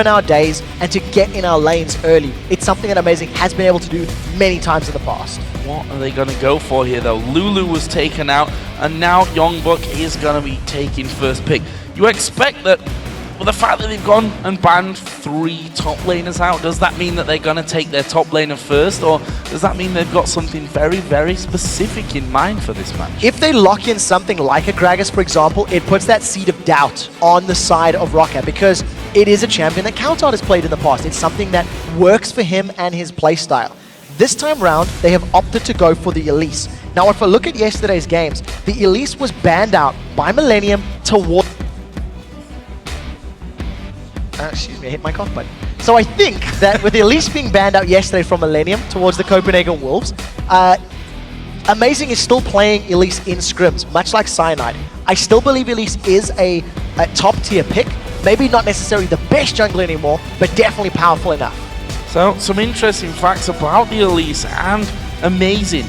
nowadays and to get in our lanes early. It's something that Amazing has been able to do many times in the past. What are they going to go for here though? Lulu was taken out and now YoungBuck is going to be taking first pick. You expect that with the fact that they've gone and banned 3 top laners out, does that mean that they're going to take their top laner first, or does that mean they've got something very, very specific in mind for this match? If they lock in something like a Xaxus, for example, it puts that seed of doubt on the side of Roccat because it is a champion that cowTard has played in the past. It's something that works for him and his playstyle. This time round, they have opted to go for the Elise. Now, if I look at yesterday's games, the Elise was banned out by Millennium towards... excuse me, I hit my cough button. So I think that with the Elise being banned out yesterday from Millennium towards the Copenhagen Wolves, Amazing is still playing Elise in scrims, much like Cyanide. I still believe Elise is a top tier pick. Maybe not necessarily the best jungler anymore, but definitely powerful enough. So, some interesting facts about the Elise and Amazing.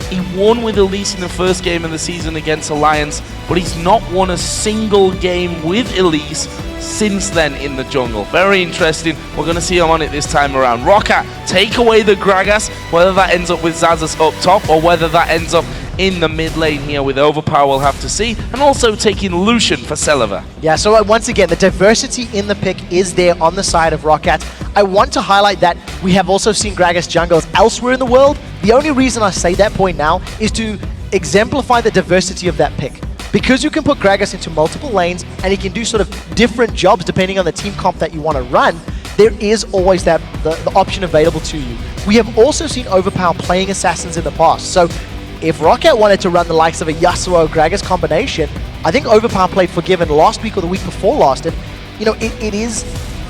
He won with Elise in the first game of the season against Alliance, but he's not won a single game with Elise since then in the jungle. Very interesting. We're going to see him on it this time around. Roccat, take away the Xaxus, whether that ends up with Xaxus up top or whether that ends up in the mid lane here with Overpow, we'll have to see. And also taking Lucian for Celaver. Yeah, so once again, the diversity in the pick is there on the side of Roccat. I want to highlight that we have also seen Xaxus jungles elsewhere in the world. The only reason I say that point now is to exemplify the diversity of that pick. Because you can put Xaxus into multiple lanes and he can do sort of different jobs depending on the team comp that you want to run, there is always that the option available to you. We have also seen Overpow playing assassins in the past. So if Roccat wanted to run the likes of a Yasuo-Xaxus combination, I think Overpow played Forgiven last week or the week before last. And, you know, it is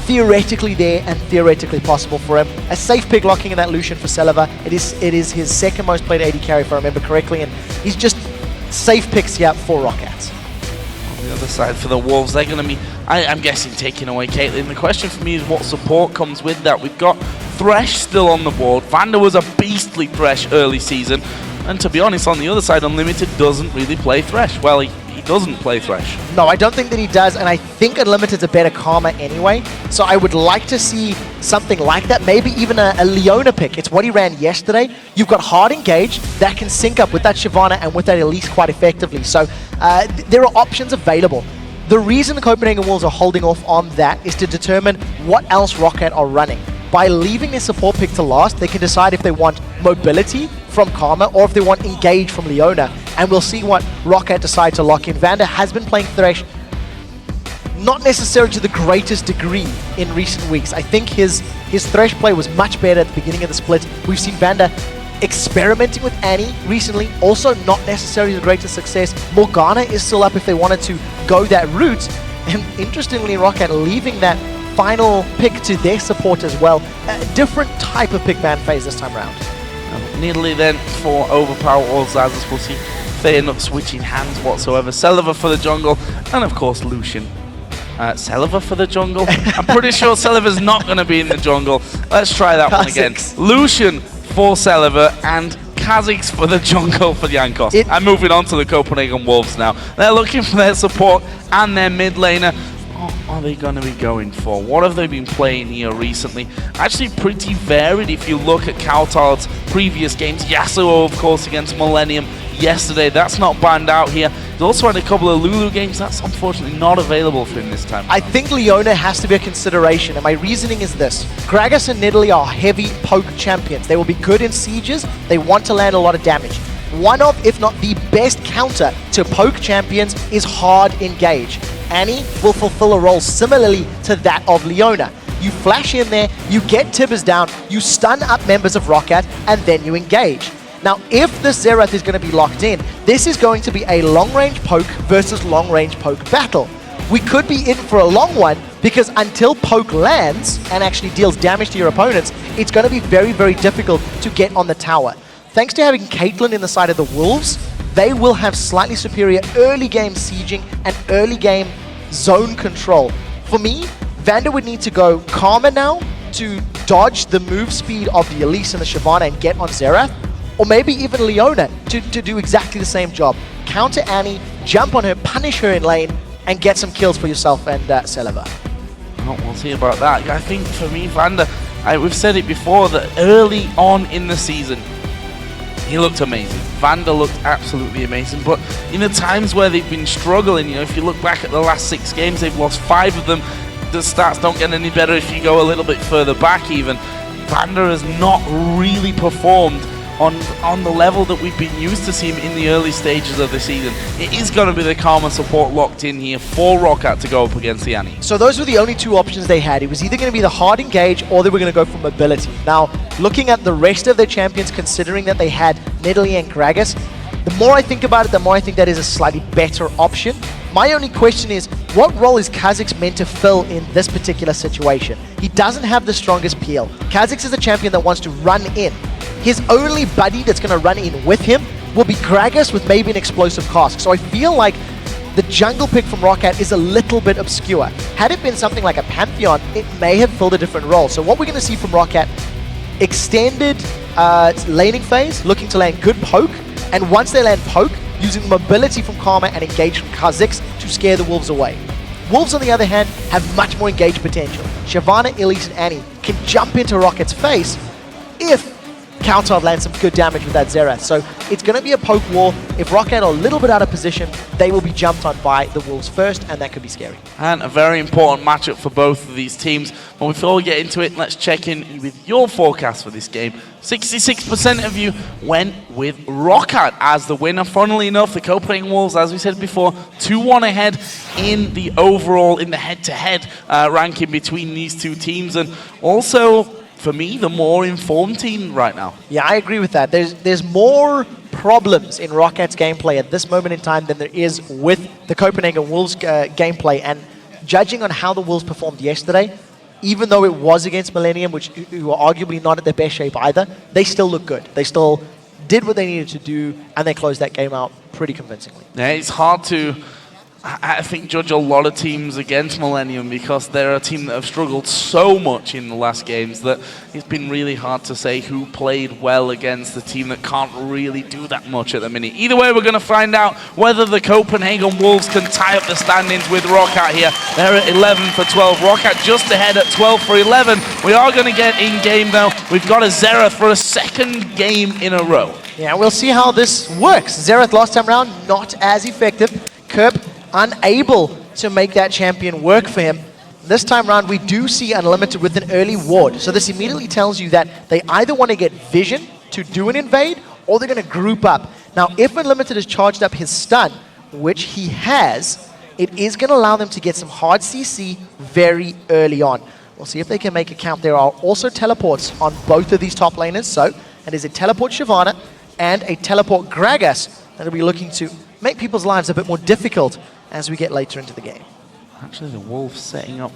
theoretically there and theoretically possible for him. A safe pick locking in that Lucian for Celaver. It is his second most played AD carry, if I remember correctly, and he's just safe picks here for Roccat. On the other side for the Wolves, they're going to be, I'm guessing, taking away Caitlyn. The question for me is what support comes with that. We've got Thresh still on the board. Vander was a beastly Thresh early season. And to be honest, on the other side, Unlimited doesn't really play Thresh. Well, he doesn't play Thresh. No, I don't think that he does, and I think Unlimited's a better Karma anyway. So I would like to see something like that, maybe even a Leona pick. It's what he ran yesterday. You've got hard engage that can sync up with that Shyvana and with that Elise quite effectively. So there are options available. The reason the Copenhagen Wolves are holding off on that is to determine what else Roccat are running. By leaving their support pick to last, they can decide if they want mobility from Karma or if they want engage from Leona. And we'll see what Roccat decide to lock in. Vander has been playing Thresh not necessarily to the greatest degree in recent weeks. I think his Thresh play was much better at the beginning of the split. We've seen Vander experimenting with Annie recently, also not necessarily the greatest success. Morgana is still up if they wanted to go that route. And interestingly, Roccat leaving that final pick to their support as well. A different type of pick ban phase this time around. Nearly then for Overpow or Xaxus, we'll see if they end up switching hands whatsoever. Celaver for the jungle, and of course Lucian. Celaver for the jungle? I'm pretty sure Celaver's not going to be in the jungle. Let's try that one again. Lucian for Celaver and Xaxus for the jungle for Jankos. I'm moving on to the Copenhagen Wolves now. They're looking for their support and their mid laner. What are they going to be going for? What have they been playing here recently? Actually pretty varied if you look at cowTard's previous games. Yasuo, of course, against Millennium yesterday. That's not banned out here. He's also had a couple of Lulu games. That's unfortunately not available for him this time. I think Leona has to be a consideration, and my reasoning is this. Xaxus and Nidalee are heavy poke champions. They will be good in sieges. They want to land a lot of damage. One of, if not the best counter to poke champions is hard engage. Annie will fulfill a role similarly to that of Leona. You flash in there, you get Tibbers down, you stun up members of Roccat, and then you engage. Now, if the Xerath is going to be locked in, this is going to be a long-range poke versus long-range poke battle. We could be in for a long one, because until poke lands and actually deals damage to your opponents, it's going to be very, very difficult to get on the tower. Thanks to having Caitlyn in the side of the Wolves, they will have slightly superior early game sieging and early game zone control. For me, Vander would need to go Karma now to dodge the move speed of the Elise and the Shyvana and get on Xerath, or maybe even Leona to do exactly the same job. Counter Annie, jump on her, punish her in lane, and get some kills for yourself and Celaver. Well, we'll see about that. I think for me, Vander, we've said it before, that early on in the season, he looked amazing. Vander looked absolutely amazing. But in the times where they've been struggling, you know, if you look back at the last 6 games, they've lost 5 of them. The stats don't get any better if you go a little bit further back even. Vander has not really performed on the level that we've been used to see him in the early stages of the season. It is going to be the Karma support locked in here for Roccat to go up against the Annie. So those were the only 2 options they had. It was either going to be the hard engage or they were going to go for mobility. Now, looking at the rest of their champions, considering that they had Nidalee and Xaxus, the more I think about it, the more I think that is a slightly better option. My only question is, what role is Xaxus meant to fill in this particular situation? He doesn't have the strongest peel. Xaxus is a champion that wants to run in. His only buddy that's going to run in with him will be Xaxus with maybe an explosive cask. So I feel like the jungle pick from Roccat is a little bit obscure. Had it been something like a Pantheon, it may have filled a different role. So what we're going to see from Roccat, extended laning phase, looking to land good poke, and once they land poke, using mobility from Karma and engage from Xaxus to scare the Wolves away. Wolves, on the other hand, have much more engage potential. Shyvana, Elise, and Annie can jump into Rocket's face if cowTard lands some good damage with that Xerath. So it's going to be a poke war. If Roccat are a little bit out of position, they will be jumped on by the Wolves first, and that could be scary. And a very important matchup for both of these teams. But before we get into it, let's check in with your forecast for this game. 66% of you went with Roccat as the winner. Funnily enough, the Copenhagen Wolves, as we said before, 2-1 ahead in the overall, in the head-to-head ranking between these 2 teams. And also, for me, the more informed team right now. Yeah, I agree with that. There's more problems in Rockat's gameplay at this moment in time than there is with the Copenhagen Wolves gameplay. And judging on how the Wolves performed yesterday, even though it was against Millennium, who were arguably not at their best shape either, they still look good. They still did what they needed to do, and they closed that game out pretty convincingly. Yeah, it's hard to, I think, judge a lot of teams against Millennium because they're a team that have struggled so much in the last games that it's been really hard to say who played well against the team that can't really do that much at the minute. Either way, we're going to find out whether the Copenhagen Wolves can tie up the standings with Roccat here. They're at 11 for 12. Roccat just ahead at 12 for 11. We are going to get in-game, though. We've got a Xerath for a 2nd game in a row. Yeah, we'll see how this works. Xerath last time round, not as effective. Kerp unable to make that champion work for him. This time round, we do see Unlimited with an early ward. So this immediately tells you that they either want to get vision to do an invade, or they're going to group up. Now, if Unlimited has charged up his stun, which he has, it is going to allow them to get some hard CC very early on. We'll see if they can make a count. There are also teleports on both of these top laners. So, and is a teleport Shyvana and a teleport Xaxus that will be looking to make people's lives a bit more difficult as we get later into the game. Actually, the Wolves setting up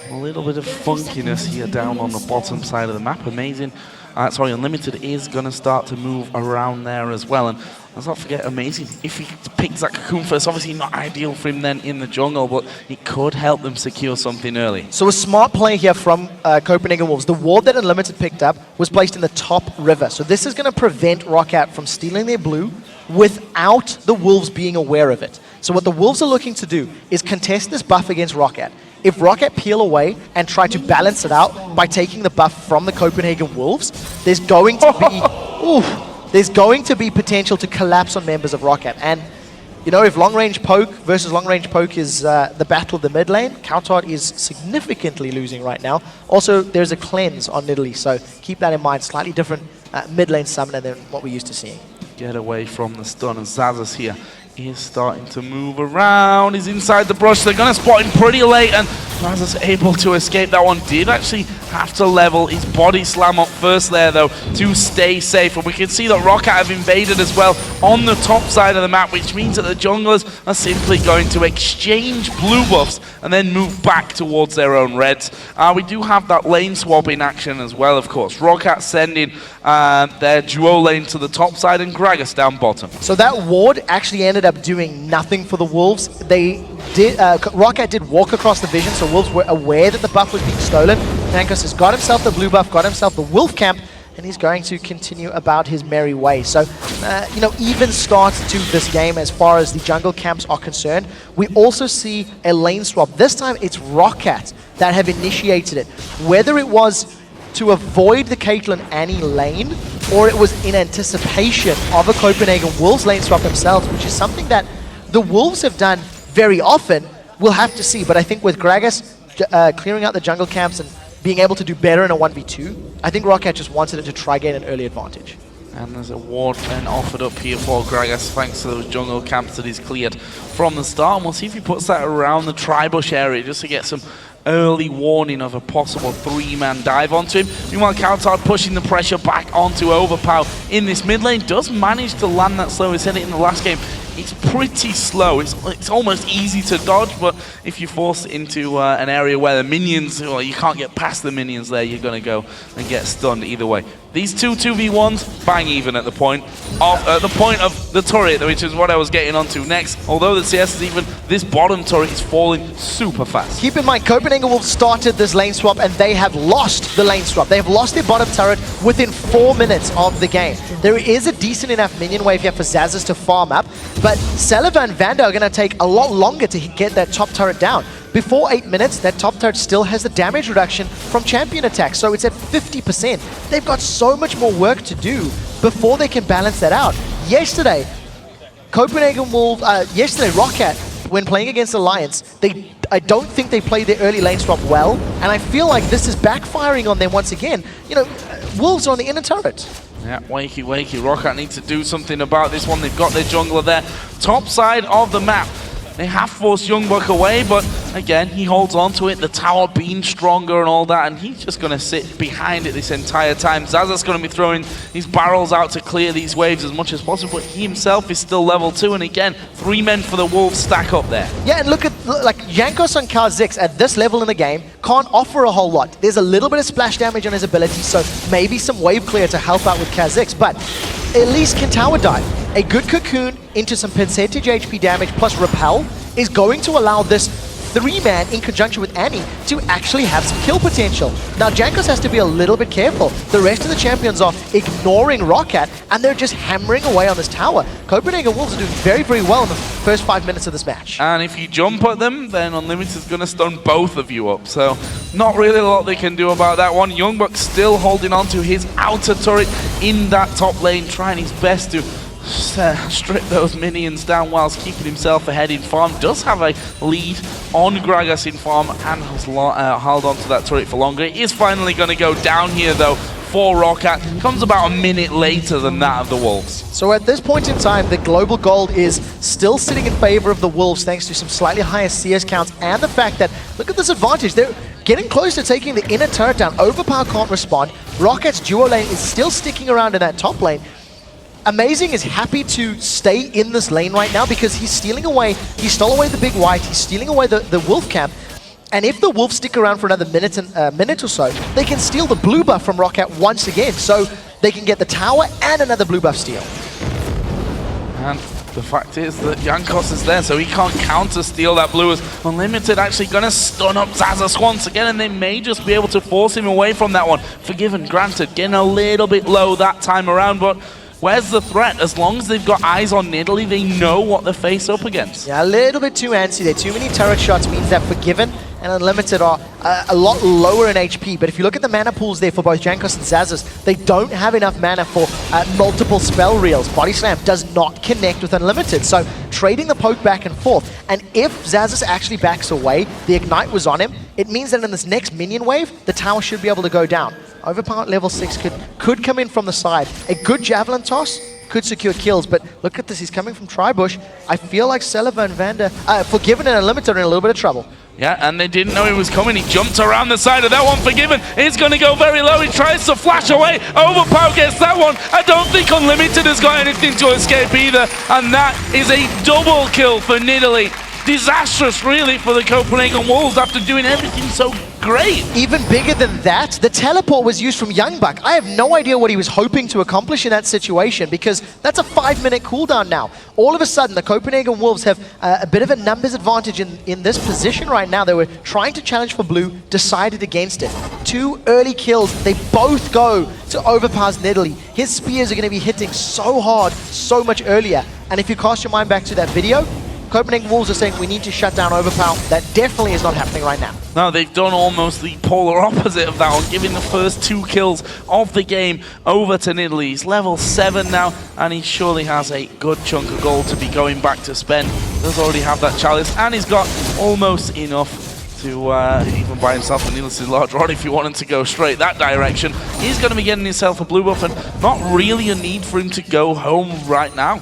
a little bit of funkiness here down on the bottom side of the map. Amazing. Unlimited is going to start to move around there as well. And let's not forget, Amazing, if he picks that Cocoon first, obviously not ideal for him then in the jungle, but it could help them secure something early. So a smart play here from Copenhagen Wolves. The ward that Unlimited picked up was placed in the top river. So this is going to prevent Roccat from stealing their blue without the Wolves being aware of it. So what the Wolves are looking to do is contest this buff against Roccat. If Roccat peel away and try to balance it out by taking the buff from the Copenhagen Wolves, there's going to be there's going to be potential to collapse on members of Roccat. And you know, if long range poke versus long range poke is the battle of the mid lane, cowTard is significantly losing right now. Also, there's a cleanse on Nidalee, so keep that in mind. Slightly different mid lane summoner than what we're used to seeing. Get away from the stun, and Xaxus here is starting to move around. He's inside the brush. They're going to spot him pretty late, and Xaxus able to escape that one. Did actually have to level his body slam up first there, though, to stay safe. And we can see that Roccat have invaded as well on the top side of the map, which means that the junglers are simply going to exchange blue buffs and then move back towards their own reds. We do have that lane swap in action as well, of course. Roccat sending their duo lane to the top side and Xaxus down bottom. So that ward actually ended up doing nothing for the Wolves. They did, Roccat did walk across the vision, so Wolves were aware that the buff was being stolen. Jankos has got himself the blue buff, got himself the wolf camp, and he's going to continue about his merry way. So, you know, even start to this game as far as the jungle camps are concerned. We also see a lane swap. This time it's Roccat that have initiated it. Whether it was to avoid the Caitlyn Annie lane, or it was in anticipation of a Copenhagen Wolves lane swap themselves, which is something that the Wolves have done very often. We'll have to see, but I think with Xaxus clearing out the jungle camps and being able to do better in a 1v2, I think Roccat just wanted it to try get an early advantage. And there's a ward then offered up here for Xaxus thanks to those jungle camps that he's cleared from the start. And we'll see if he puts that around the tri-bush area just to get some early warning of a possible 3-man dive onto him. Meanwhile, cowTard pushing the pressure back onto Overpow in this mid lane. Does manage to land that slow. We said it in the last game. It's pretty slow. It's almost easy to dodge, but if you force it into an area where the minions, well, you can't get past the minions there, you're going to go and get stunned either way. These two 2v1s, bang even at the point of the turret, which is what I was getting onto next. Although the CS is even, this bottom turret is falling super fast. Keep in mind, Copenhagen Wolves started this lane swap and they have lost the lane swap. They have lost their bottom turret within 4 minutes of the game. There is a decent enough minion wave here for Xaxus to farm up, but Celaver and Vander are going to take a lot longer to get that top turret down. Before 8 minutes, that top turret still has the damage reduction from champion attacks, so it's at 50%. They've got so much more work to do before they can balance that out. Yesterday, Roccat, when playing against Alliance, I don't think they played their early lane swap well, and I feel like this is backfiring on them once again. You know, Wolves are on the inner turret. Yeah, wakey. Roccat needs to do something about this one. They've got their jungler there. Top side of the map. They have forced YoungBuck away, but again, he holds on to it. The tower being stronger and all that, and he's just going to sit behind it this entire time. Xaxus going to be throwing his barrels out to clear these waves as much as possible, but he himself is still level 2, and again, 3 men for the Wolves stack up there. Yeah, and look at, like, Jankos on Xaxus at this level in the game can't offer a whole lot. There's a little bit of splash damage on his ability, so maybe some wave clear to help out with Xaxus, but at least can tower dive. A good cocoon into some percentage HP damage plus repel is going to allow this 3-man in conjunction with Annie to actually have some kill potential. Now Jankos has to be a little bit careful. The rest of the champions are ignoring Roccat and they're just hammering away on this tower. Copenhagen Wolves are doing very, very well in the first 5 minutes of this match. And if you jump at them, then Unlimited is going to stun both of you up. So not really a lot they can do about that one. YoungBuck still holding on to his outer turret in that top lane, trying his best to strip those minions down whilst keeping himself ahead in farm. Does have a lead on Xaxus in farm and has held on to that turret for longer. It is finally going to go down here though for Roccat. Comes about a minute later than that of the Wolves. So at this point in time, the global gold is still sitting in favor of the Wolves thanks to some slightly higher CS counts and the fact that, look at this advantage, they're getting close to taking the inner turret down. Overpow can't respond. Rockat's duo lane is still sticking around in that top lane. Amazing is happy to stay in this lane right now because he's stealing away, he stole away the big white, he's stealing away the wolf camp, and if the Wolves stick around for another minute or so, they can steal the blue buff from Roccat once again, so they can get the tower and another blue buff steal. And the fact is that Jankos is there, so he can't counter-steal that blue. As Unlimited actually going to stun up Xaxus once again, and they may just be able to force him away from that one. Forgiven, granted, getting a little bit low that time around, but where's the threat? As long as they've got eyes on Nidalee, they know what they're faced up against. Yeah, a little bit too antsy there. Too many turret shots means that Forgiven and Unlimited are a lot lower in HP. But if you look at the mana pools there for both Jankos and Xaxus, they don't have enough mana for multiple spell reels. Body Slam does not connect with Unlimited. So trading the poke back and forth. And if Xaxus actually backs away, the Ignite was on him, it means that in this next minion wave, the tower should be able to go down. Overpow at level 6 could come in from the side. A good javelin toss could secure kills, but look at this, he's coming from Tribush. I feel like Celaver and Vander, Forgiven and Unlimited are in a little bit of trouble. Yeah, and they didn't know he was coming. He jumped around the side of that one. Forgiven is going to go very low. He tries to flash away. Overpow gets that one. I don't think Unlimited has got anything to escape either, and that is a double kill for Nidalee. Disastrous, really, for the Copenhagen Wolves after doing everything so great. Even bigger than that, the teleport was used from YoungBuck. I have no idea what he was hoping to accomplish in that situation, because that's a 5-minute cooldown now. All of a sudden, the Copenhagen Wolves have a bit of a numbers advantage in this position right now. They were trying to challenge for blue, decided against it. 2 early kills, they both go to Overpow's Nidalee. His spears are going to be hitting so hard, so much earlier. And if you cast your mind back to that video, Copenhagen Wolves are saying we need to shut down Overpow. That definitely is not happening right now. No, they've done almost the polar opposite of that one, giving the first 2 kills of the game over to Nidalee. He's level 7 now, and he surely has a good chunk of gold to be going back to spend. Does already have that chalice, and he's got almost enough to even buy himself a needlessly large rod if you want him to go straight that direction. He's going to be getting himself a blue buff, and not really a need for him to go home right now.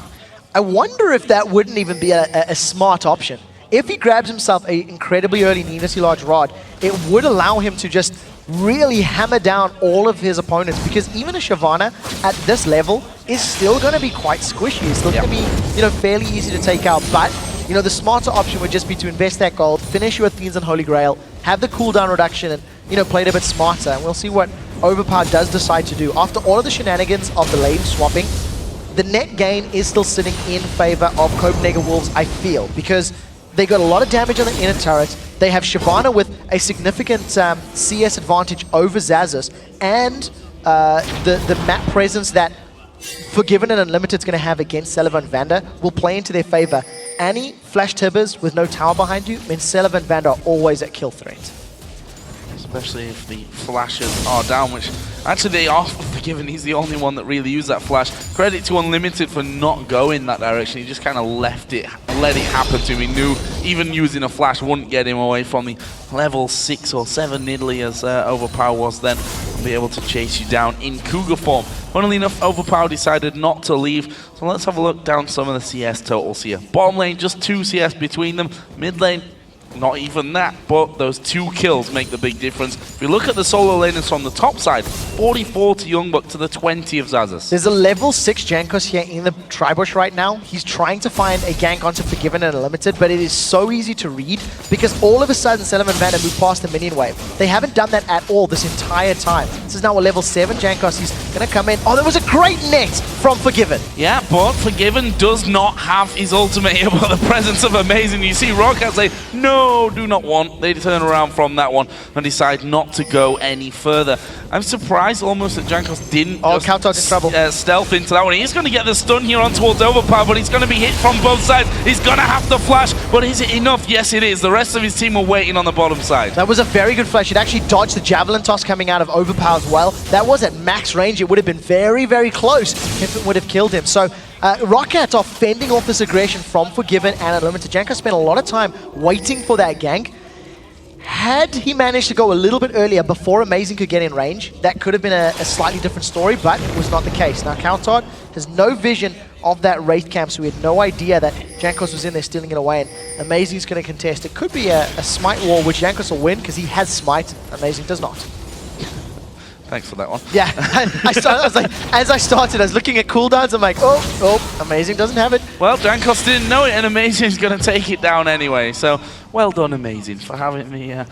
I wonder if that wouldn't even be a smart option. If he grabs himself an incredibly early needlessly large rod, it would allow him to just really hammer down all of his opponents, because even a Shyvana at this level is still going to be quite squishy. It's still going to be, you know, fairly easy to take out. But, you know, the smarter option would just be to invest that gold, finish your Athenes and Holy Grail, have the cooldown reduction, and, you know, play it a bit smarter. And we'll see what Overpow does decide to do. After all of the shenanigans of the lane swapping, the net gain is still sitting in favor of Copenhagen Wolves, I feel, because they got a lot of damage on the inner turret. They have Shyvana with a significant CS advantage over Xaxus, and the map presence that Forgiven and Unlimited is going to have against Celaver and Vander will play into their favor. Annie, Flash Tibbers with no tower behind you means Celaver and Vander are always at kill threat. Especially if the flashes are down, which actually they are Forgiven. He's the only one that really used that flash. Credit to Unlimited for not going that direction. He just kind of let it happen to him. He knew even using a flash wouldn't get him away from the level 6 or 7 Nidalee as Overpow was then, and be able to chase you down in Cougar form. Funnily enough, Overpow decided not to leave, so let's have a look down some of the CS totals here. Bottom lane, just 2 CS between them. Mid lane, not even that, but those 2 kills make the big difference. If you look at the solo laners from the top side, 44 to YoungBuck to the 20 of Xaxus. There's a level 6 Jankos here in the Tribush right now. He's trying to find a gank onto Forgiven and Unlimited, but it is so easy to read because all of a sudden Celaver and Vander move past the minion wave. They haven't done that at all this entire time. This is now a level 7 Jankos. He's going to come in. Oh, there was a great net from Forgiven. Yeah, but Forgiven does not have his ultimate here, but the presence of Amazing. You see Roccat say, no, do not want. They turn around from that one and decide not to go any further. I'm surprised almost that Jankos didn't cowTard's in trouble. Stealth into that one. He's going to get the stun here on towards Overpow, but he's going to be hit from both sides. He's going to have to flash, but is it enough? Yes, it is. The rest of his team are waiting on the bottom side. That was a very good flash. It actually dodged the Javelin toss coming out of Overpow as well. That was at max range. It would have been very, very close if it would have killed him. So Roccat are fending off this aggression from Forgiven and Unlimited. Jankos spent a lot of time waiting for that gank. Had he managed to go a little bit earlier before Amazing could get in range, that could have been a slightly different story, but it was not the case. Now, cowTard has no vision of that Wraith camp, so we had no idea that Jankos was in there stealing it away, and Amazing's going to contest. It could be a smite war, which Jankos will win because he has smite. Amazing does not. Thanks for that one. Yeah, I was like, as I started, I was looking at cooldowns. I'm like, oh, Amazing doesn't have it. Well, Jankos didn't know it, and Amazing's going to take it down anyway. So, well done, Amazing, for having the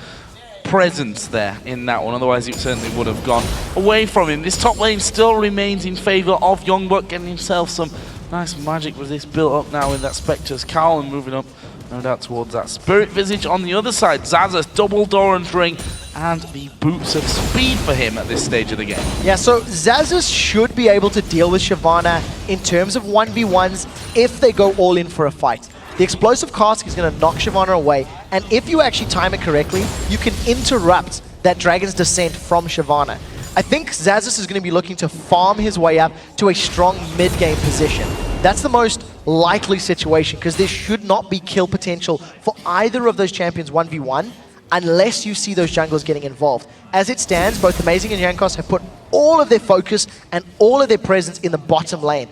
presence there in that one. Otherwise, it certainly would have gone away from him. This top lane still remains in favor of YoungBuck, getting himself some nice magic with this built up now with that Spectre's Cowl and moving up, no doubt, towards that Spirit Visage. On the other side, Xaxus, double Doran's Ring, and the Boots of Speed for him at this stage of the game. Yeah, so Xaxus should be able to deal with Shyvana in terms of 1v1s if they go all in for a fight. The Explosive Cask is going to knock Shyvana away, and if you actually time it correctly, you can interrupt that Dragon's Descent from Shyvana. I think Xaxus is going to be looking to farm his way up to a strong mid-game position. That's the most likely situation, because there should not be kill potential for either of those champions 1v1 unless you see those junglers getting involved. As it stands, both Amazing and Jankos have put all of their focus and all of their presence in the bottom lane,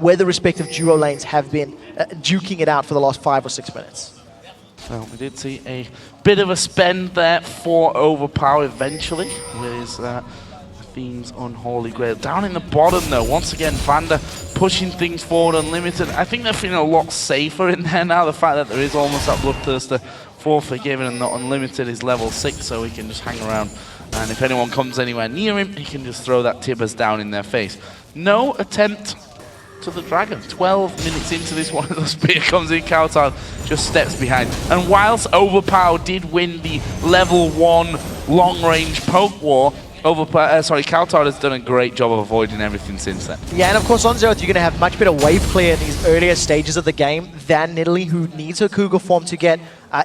where the respective duo lanes have been duking it out for the last 5 or 6 minutes. Well, we did see a bit of a spend there for Overpow eventually with his Athene's Unholy Grail. Down in the bottom though, once again Vander pushing things forward Unlimited. I think they're feeling a lot safer in there now, the fact that there is almost that Bloodthirster for Forgiven, and the Unlimited is level 6, so he can just hang around. And if anyone comes anywhere near him, he can just throw that Tibbers down in their face. No attempt to the Dragon. 12 minutes into this one, the spear comes in, cowTard just steps behind. And whilst Overpow did win the level 1 long-range poke war, cowTard has done a great job of avoiding everything since then. Yeah, and of course on Zeroth you're going to have much better wave clear in these earlier stages of the game than Nidalee, who needs her Cougar form to get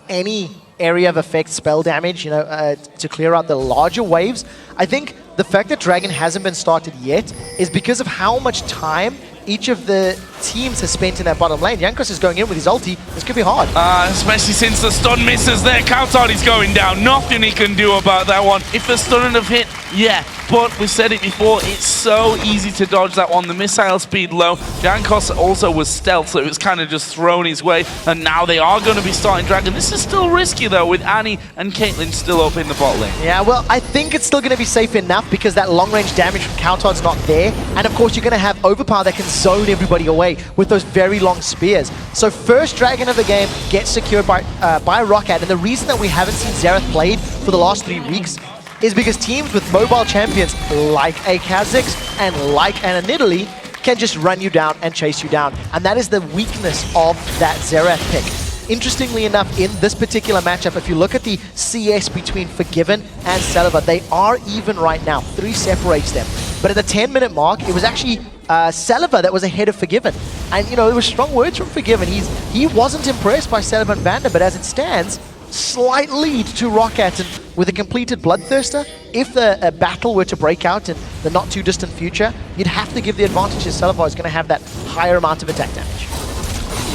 any area of effect spell damage, to clear out the larger waves. I think the fact that Dragon hasn't been started yet is because of how much time each of the teams has spent in that bottom lane. Jankos is going in with his ulti. This could be hard. Especially since the stun misses there. cowTard is going down. Nothing he can do about that one. If the stun had hit, yeah. But we said it before, it's so easy to dodge that one. The missile speed low. Jankos also was stealth, so it was kind of just thrown his way. And now they are going to be starting Dragon. This is still risky, though, with Annie and Caitlyn still up in the bot lane. Yeah, well, I think it's still going to be safe enough because that long-range damage from cowTard's not there. And, of course, you're going to have Overpow that can zone everybody away with those very long spears. So first Dragon of the game gets secured by Roccat. And the reason that we haven't seen Xerath played for the last 3 weeks is because teams with mobile champions like a Xaxus and like a Nidalee can just run you down and chase you down. And that is the weakness of that Xerath pick. Interestingly enough, in this particular matchup, if you look at the CS between Forgiven and Celaver, they are even right now. 3 separates them. But at the 10-minute mark, it was actually Celaver that was ahead of Forgiven. And, there were strong words from Forgiven. He wasn't impressed by Celaver and Vander, but as it stands, slight lead to Roccat. And with a completed Bloodthirster, if a battle were to break out in the not-too-distant future, you'd have to give the advantage to Celaver is going to have that higher amount of attack damage.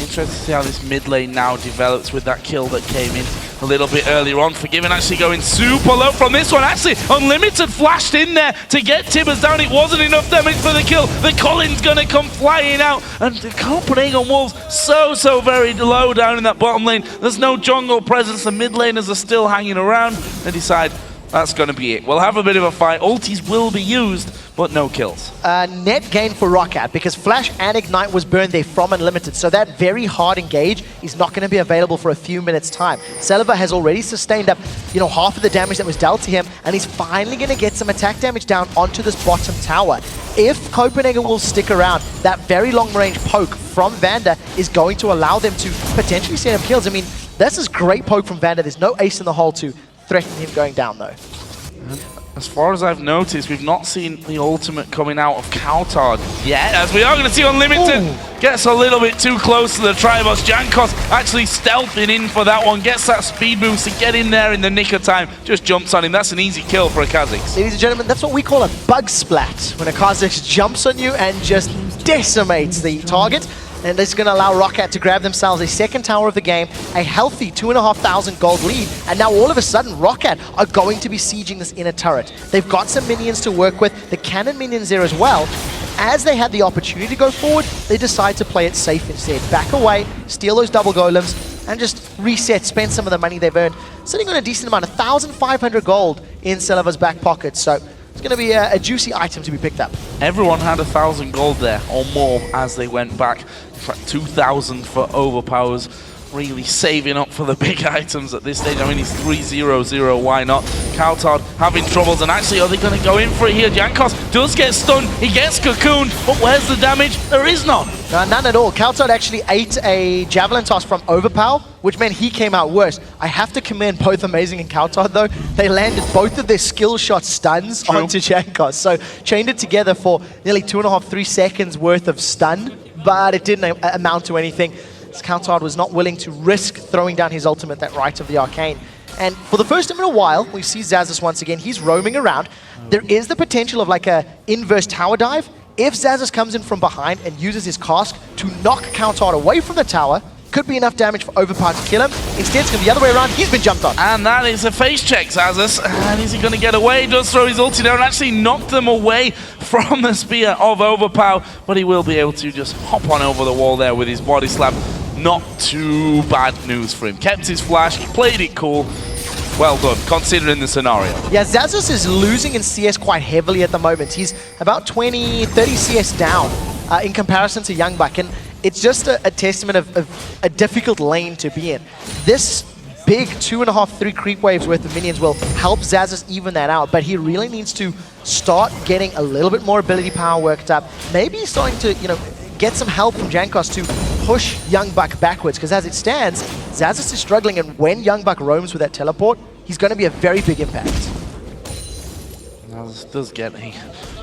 Interesting to see how this mid lane now develops with that kill that came in a little bit earlier on. Forgiven actually going super low from this one. Actually, Unlimited flashed in there to get Tibbers down. It wasn't enough damage for the kill. The Colin's going to come flying out. And the Copenhagen Wolves so very low down in that bottom lane. There's no jungle presence. The mid laners are still hanging around. They decide that's going to be it. We'll have a bit of a fight. Ultis will be used, but no kills. Net gain for Roccat because Flash and Ignite was burned there from Unlimited, so that very hard engage is not going to be available for a few minutes' time. Celaver has already sustained up, half of the damage that was dealt to him, and he's finally going to get some attack damage down onto this bottom tower. If Copenhagen will stick around, that very long-range poke from Vander is going to allow them to potentially set up kills. I mean, this is great poke from Vander. There's no ace in the hole to threaten him going down, though. As far as I've noticed, we've not seen the ultimate coming out of cowTard yet, as we are going to see Unlimited gets a little bit too close to the Tribos. Jankos actually stealthing in for that one, gets that speed boost to get in there in the nick of time, just jumps on him. That's an easy kill for a Xaxus. Ladies and gentlemen, that's what we call a bug splat, when a Xaxus jumps on you and just decimates the target. And this is going to allow Roccat to grab themselves a second tower of the game, a healthy 2,500 gold lead, and now all of a sudden Roccat are going to be sieging this inner turret. They've got some minions to work with, the cannon minions there as well. As they had the opportunity to go forward, they decide to play it safe instead. Back away, steal those double golems, and just reset, spend some of the money they've earned. Sitting on a decent amount, 1,500 gold in Celaver's back pocket, so it's going to be a juicy item to be picked up. Everyone had 1,000 gold there, or more, as they went back. In fact, 2,000 for Overpowers. Really saving up for the big items at this stage. I mean, he's 3-0-0, why not? cowTard having troubles, and actually, are they going to go in for it here? Jankos does get stunned, he gets cocooned, but where's the damage? There is none. None at all. cowTard actually ate a javelin toss from Overpow, which meant he came out worse. I have to commend both Amazing and cowTard, though. They landed both of their skill shot stuns onto Jankos, so chained it together for nearly 2.5-3 seconds worth of stun, but it didn't amount to anything. cowTard was not willing to risk throwing down his ultimate, that Rite of the Arcane. And for the first time in a while, we see Xaxus once again. He's roaming around. There is the potential of like a inverse tower dive. If Xaxus comes in from behind and uses his cask to knock cowTard away from the tower, could be enough damage for Overpow to kill him. Instead, it's going to be the other way around. He's been jumped on. And that is a face check, Xaxus. And is he going to get away? He does throw his ulti down and actually knock them away from the spear of Overpow. But he will be able to just hop on over the wall there with his body slam. Not too bad news for him. Kept his flash, played it cool. Well done, considering the scenario. Yeah, Xaxus is losing in CS quite heavily at the moment. He's about 20, 30 CS down in comparison to YoungBuck. And it's just a testament of a difficult lane to be in. This big 2.5, 3 creep waves worth of minions will help Xaxus even that out, but he really needs to start getting a little bit more ability power worked up. Maybe starting to, you know, get some help from Jankos to push YoungBuck backwards, because as it stands, Xaxus is struggling, and when YoungBuck roams with that teleport, he's going to be a very big impact. This does get a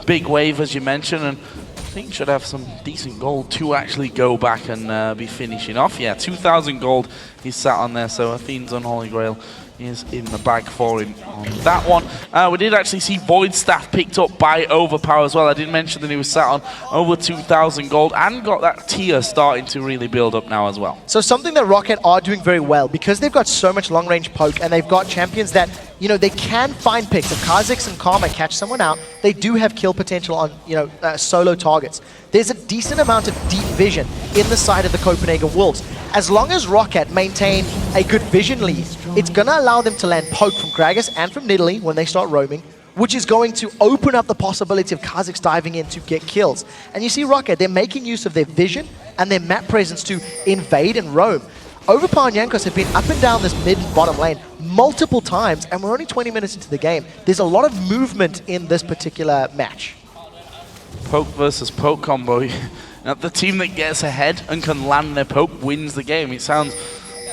big wave, as you mentioned, and I think should have some decent gold to actually go back and be finishing off. Yeah, 2,000 gold he's sat on there, so Athene's Unholy Grail is in the bag for him on that one. We did actually see Void Staff picked up by Overpow as well. I did mention that he was sat on over 2,000 gold and got that tier starting to really build up now as well. So something that Roccat are doing very well, because they've got so much long-range poke and they've got champions that, you know, they can find picks. If Kha'Zix and Karma catch someone out, they do have kill potential on, you know, solo targets. There's a decent amount of deep vision in the side of the Copenhagen Wolves. As long as Roccat maintain a good vision lead, it's going to allow them to land poke from Gragas and from Nidalee when they start roaming, which is going to open up the possibility of Kha'Zix diving in to get kills. And you see Roccat, they're making use of their vision and their map presence to invade and roam. Overpow and Jankos have been up and down this mid and bottom lane multiple times, and we're only 20 minutes into the game. There's a lot of movement in this particular match. Poke versus poke combo. Now, the team that gets ahead and can land their poke wins the game. It sounds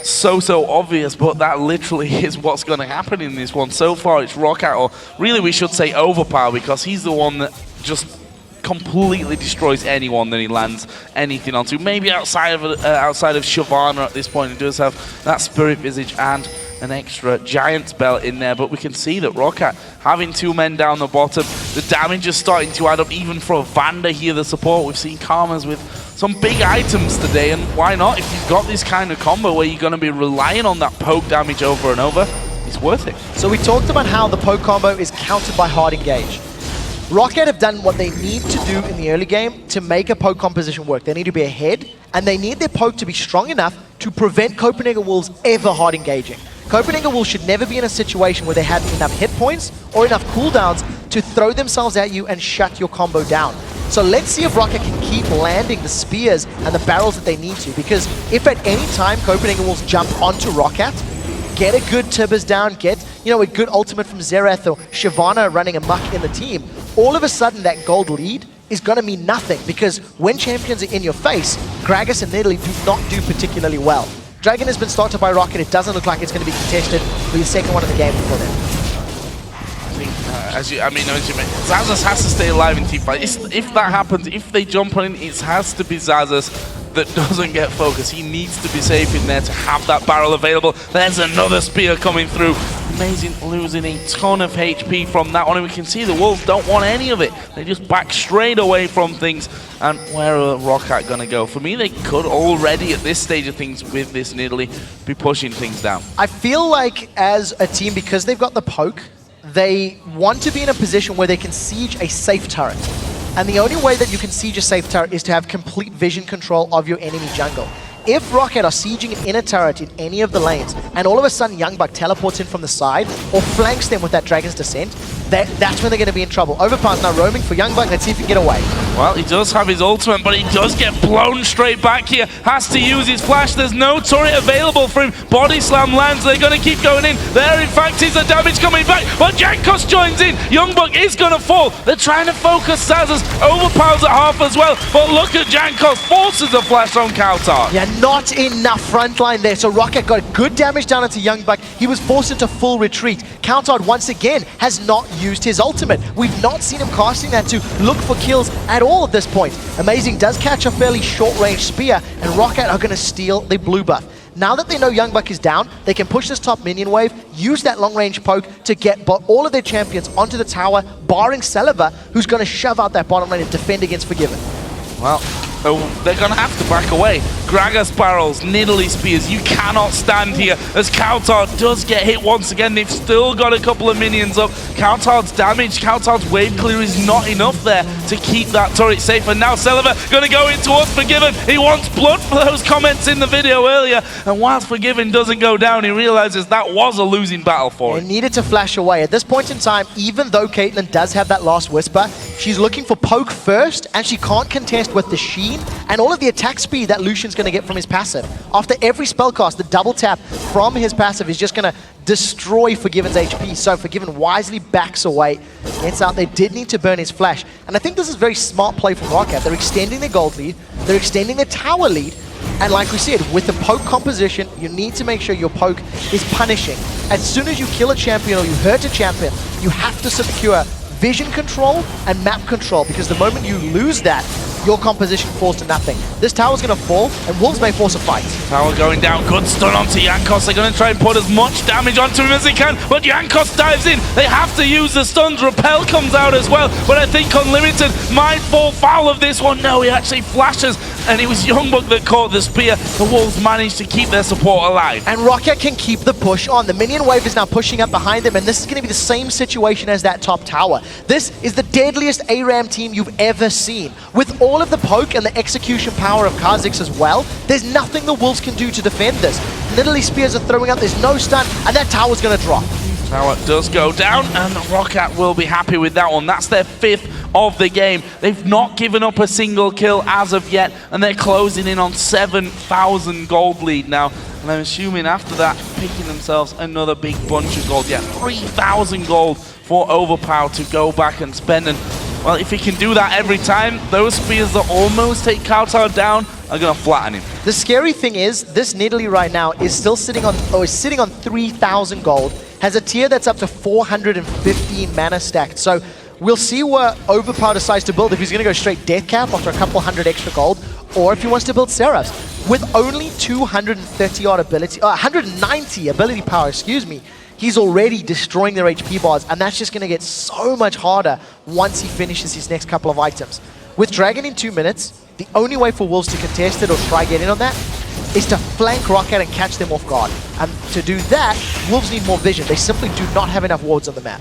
so obvious, but that literally is what's going to happen in this one. So far, it's Roccat, or really we should say Overpow, because he's the one that just completely destroys anyone that he lands anything onto. Maybe outside of Shyvana at this point, he does have that Spirit Visage and an extra Giant's Belt in there, but we can see that Roccat having 2 men down the bottom, the damage is starting to add up even for Vander here, the support. We've seen Karmas with some big items today, and why not? If you've got this kind of combo where you're going to be relying on that poke damage over and over, it's worth it. So we talked about how the poke combo is countered by hard engage. Roccat have done what they need to do in the early game to make a poke composition work. They need to be ahead, and they need their poke to be strong enough to prevent Copenhagen Wolves ever hard engaging. Copenhagen Wolves should never be in a situation where they have enough hit points or enough cooldowns to throw themselves at you and shut your combo down. So let's see if Roccat can keep landing the spears and the barrels that they need to, because if at any time Copenhagen Wolves jump onto Roccat, get a good Tibbers down, get, you know, a good ultimate from Xerath or Shyvana running amok in the team, all of a sudden that gold lead is going to mean nothing, because when champions are in your face, Gragas and Nidalee do not do particularly well. Dragon has been started by Roccat. It doesn't look like it's going to be contested for the second one of the game for them. I think, as you mentioned, Xaxus has to stay alive in teamfight. If that happens, if they jump on in, it has to be Xaxus that doesn't get focused. He needs to be safe in there to have that barrel available. There's another spear coming through. Amazing, losing a ton of HP from that one, and we can see the Wolves don't want any of it. They just back straight away from things. And where are Roccat going to go? For me, they could already, at this stage of things with this Nidalee, be pushing things down. I feel like as a team, because they've got the poke, they want to be in a position where they can siege a safe turret. And the only way that you can siege a safe turret is to have complete vision control of your enemy jungle. If Roccat are sieging an inner turret in any of the lanes, and all of a sudden YoungBuck teleports in from the side, or flanks them with that Dragon's Descent, that's when they're going to be in trouble. Overpow's now roaming for YoungBuck. Let's see if he can get away. Well, he does have his ultimate, but he does get blown straight back here. Has to use his flash. There's no turret available for him. Body slam lands. They're going to keep going in. There, in fact, is the damage coming back. But Jankos joins in. YoungBuck is going to fall. They're trying to focus Xaxus. Overpow's at half as well. But look at Jankos. Forces a flash on cowTard. Yeah, not enough frontline there. So Roccat got good damage down into YoungBuck. He was forced into full retreat. cowTard, once again, has not used his ultimate. We've not seen him casting that to look for kills at all at this point. Amazing does catch a fairly short-range spear, and Roccat are going to steal the blue buff. Now that they know YoungBuck is down, they can push this top minion wave, use that long-range poke to get all of their champions onto the tower, barring Celaver, who's going to shove out that bottom lane and defend against Forgiven. Well, they're going to have to back away. Gragas barrels, Nidalee spears. You cannot stand here as cowTard does get hit once again. They've still got a couple of minions up. cowTard's damage, cowTard's wave clear is not enough there to keep that turret safe. And now Celaver going to go in towards Forgiven. He wants blood for those comments in the video earlier. And whilst Forgiven doesn't go down, he realizes that was a losing battle for him. He needed to flash away. At this point in time, even though Caitlyn does have that last whisper, she's looking for poke first, and she can't contest with the Sheen and all of the attack speed that Lucian's going going to get from his passive. After every spellcast, the double tap from his passive is just going to destroy Forgiven's HP. So Forgiven wisely backs away. Gets out. They did need to burn his flash. And I think this is very smart play from Roccat. They're extending their gold lead. They're extending their tower lead. And like we said, with the poke composition, you need to make sure your poke is punishing. As soon as you kill a champion or you hurt a champion, you have to secure vision control and map control, because the moment you lose that, your composition falls to nothing. This tower's going to fall, and Wolves may force a fight. Tower going down, good stun onto Jankos. They're going to try and put as much damage onto him as they can, but Jankos dives in. They have to use the stuns. Repel comes out as well, but I think Unlimited might fall foul of this one. No, he actually flashes, and it was YoungBuck that caught the spear. The Wolves managed to keep their support alive. And Roccat can keep the push on. The minion wave is now pushing up behind them, and this is going to be the same situation as that top tower. This is the deadliest ARAM team you've ever seen. With all of the poke and the execution power of Xaxus as well, there's nothing the Wolves can do to defend this. Literally spears are throwing up, there's no stun, and that tower's going to drop. Tower does go down, and Roccat will be happy with that one. That's their 5th of the game. They've not given up a single kill as of yet, and they're closing in on 7,000 gold lead now. And I'm assuming after that, picking themselves another big bunch of gold. Yeah, 3,000 gold for Overpow to go back and spend. And well, if he can do that every time, those spears that almost take cowTard down are going to flatten him. The scary thing is, this Nidalee right now is still sitting on 3,000 gold, has a tier that's up to 415 mana stacked. So we'll see where Overpow decides to build, if he's going to go straight death cap after a couple hundred extra gold, or if he wants to build Seraphs. With only 230 odd ability, 190 ability power, excuse me, he's already destroying their HP bars, and that's just going to get so much harder once he finishes his next couple of items. With Dragon in 2 minutes, the only way for Wolves to contest it or try get in on that is to flank Roccat and catch them off guard. And to do that, Wolves need more vision. They simply do not have enough wards on the map.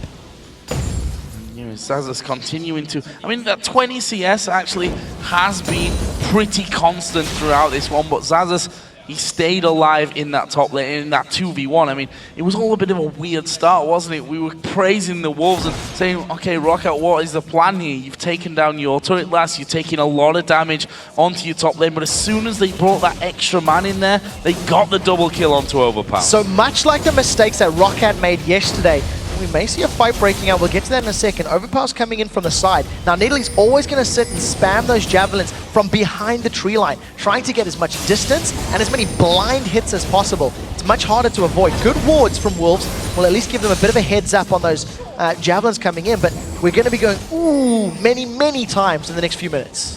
Xaxus continuing to... I mean, that 20 CS actually has been pretty constant throughout this one, but Xaxus, he stayed alive in that top lane, in that 2v1. I mean, it was all a bit of a weird start, wasn't it? We were praising the Wolves and saying, okay, Roccat, what is the plan here? You've taken down your turret last, you're taking a lot of damage onto your top lane, but as soon as they brought that extra man in there, they got the double kill onto Overpow. So much like the mistakes that Roccat made yesterday, we may see a fight breaking out. We'll get to that in a second. Overpow's coming in from the side. Now, Nidalee's always going to sit and spam those javelins from behind the tree line, trying to get as much distance and as many blind hits as possible. It's much harder to avoid. Good wards from Wolves will at least give them a bit of a heads up on those javelins coming in, but we're going to be going, ooh, many, many times in the next few minutes.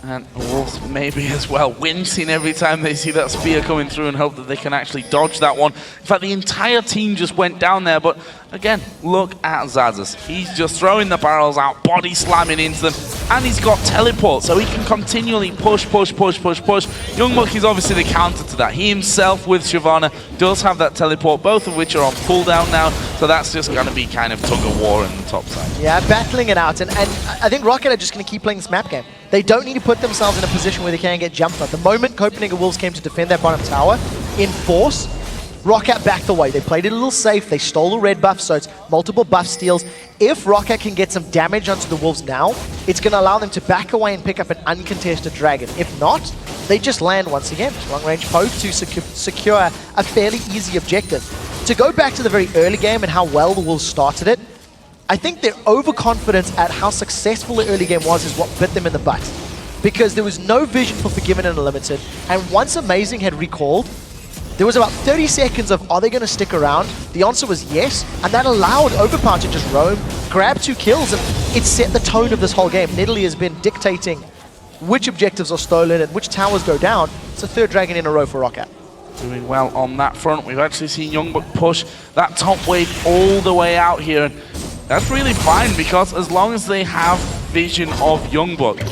And the Wolves maybe as well, wincing every time they see that spear coming through and hope that they can actually dodge that one. In fact, the entire team just went down there, but again, look at Xaxus. He's just throwing the barrels out, body slamming into them, and he's got teleport, so he can continually push. YoungBuck is obviously the counter to that. He himself with Shyvana does have that teleport, both of which are on cooldown now, so that's just going to be kind of tug of war in the top side. Yeah, battling it out, and I think Roccat are just going to keep playing this map game. They don't need to put themselves in a position where they can get jumped on. The moment Copenhagen Wolves came to defend that bottom tower in force, Roccat backed away. They played it a little safe. They stole the red buff, so it's multiple buff steals. If Roccat can get some damage onto the Wolves now, it's going to allow them to back away and pick up an uncontested dragon. If not, they just land once again. Long-range poke to secure a fairly easy objective. To go back to the very early game and how well the Wolves started it, I think their overconfidence at how successful the early game was is what bit them in the butt. Because there was no vision for Forgiven and Unlimited, and once Amazing had recalled, there was about 30 seconds of, are they going to stick around? The answer was yes, and that allowed Overpow to just roam, grab 2 kills, and it set the tone of this whole game. Nidalee has been dictating which objectives are stolen and which towers go down. It's a 3rd dragon in a row for Roccat. Doing well on that front. We've actually seen YoungBuck push that top wave all the way out here, and that's really fine, because as long as they have vision of YoungBuck,